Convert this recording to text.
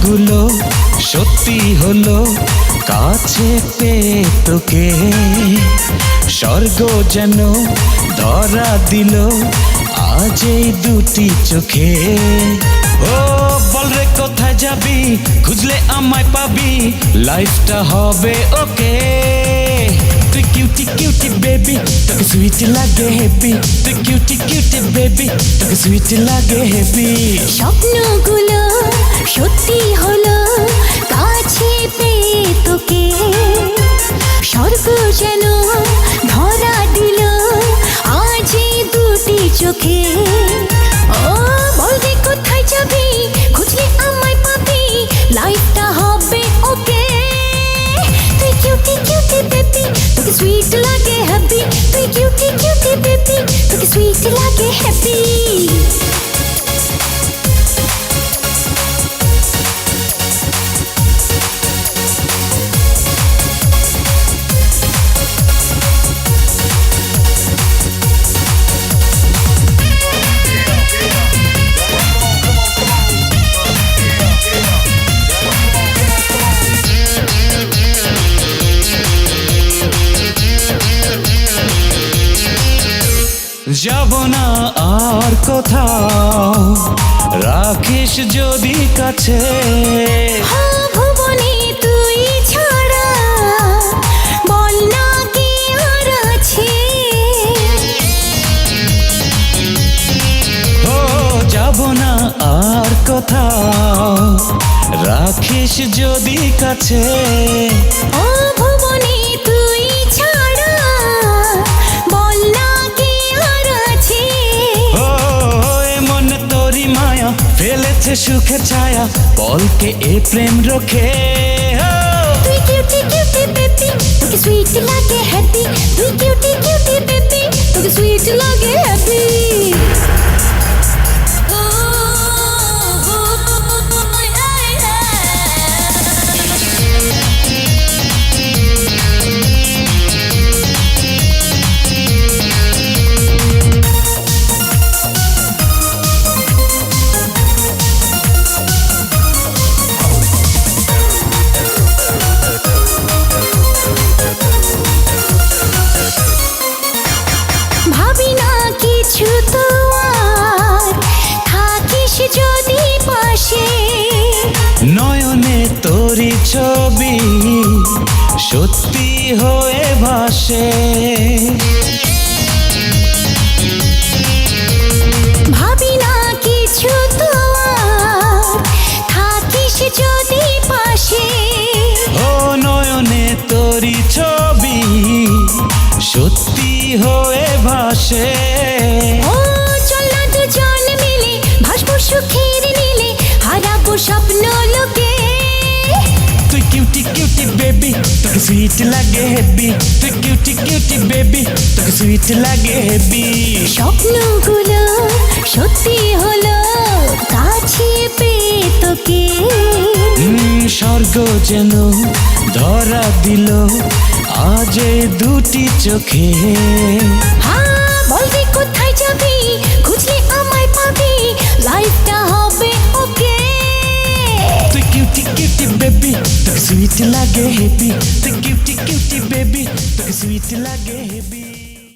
স্বপ্নগুলো সত্যি হলো কাছে পেয়ে তোকে, স্বর্গ যেন ধরা দিল আজ এই দুটি চোখে। ও বল রে কোথায় যাবি, খুঁজলে আমায় পাবি, লাইফটা হবে ওকে। তুই কিউটি কিউটি বেবি, তোকে সুইট লাগে হেভি, তুই কিউটি কিউটি বেবি, তোকে সুইট লাগে হেভি। স্বপ্নগুলো সত্যি হলো কাছে পেয়ে তোকে, স্বর্গ যেন ধরা দিল আজ এই দুটি চোখে। ও বল রে কোথায় যাবি, খুঁজলে আমায় পাবি, লাইফটা হবে ওকে। তুই কিউটি কিউটি বেবি, তোকে সুইট লাগে হ্যাপি, তুই কিউটি কিউটি বেবি, তোকে সুইট লাগে হ্যাপি। যাব না আর কোথাও, রাখিস যদি কাছে। ভুবনে তুই ছাড়া বল না কি আর আছে। ও যাব না আর কোথাও, রাখিস যদি কাছে। ও ভুবনে তুই ছাড়া বল না কি আর আছে। ও এমন তোরি মায়া ফেলেছে সুখের ছায়া, বলকে এ প্রেম রক্ষে। তুই কিউটি কিউটি বেবি, তোকে সুইট লাগে হ্যাপি, তুই কিউটি কিউটি বেবি, তোকে সুইট লাগে হ্যাপি। ভাবি না কিছু তো আর, থাকিস যদি পাশে। নয়নে তোরি ছবি সত্যি হয়ে ভাসে। ভাবি না কিছু তো আর, থাকিস যদি পাশে। ও নয়নে তোরি ছবি সত্যি হয়ে ভাসে। ও চল না দুজন মিলে ভাসবো সুখের নীলে, হারাবো স্বপ্ন লোকে। তুই কিউটি কিউটি বেবি, তোকে সুইট লাগে হেভি, তুই কিউটি কিউটি বেবি, তোকে সুইট লাগে হেভি। স্বপ্নগুলো সত্যি হলো কাছে পেয়ে তোকে, স্বর্গ যেন ধরা দিল আজ এই দুটি চোখে। হ্যাঁ বল রে কোথায় যাবি, খুঁজলে আমায় পাবি, লাইফটা হবে ওকে। তুই কিউটি কিউটি বেবি, তোকে সুইট লাগে হেভি, তুই কিউটি কিউটি বেবি, তোকে সুইট লাগে হেভি।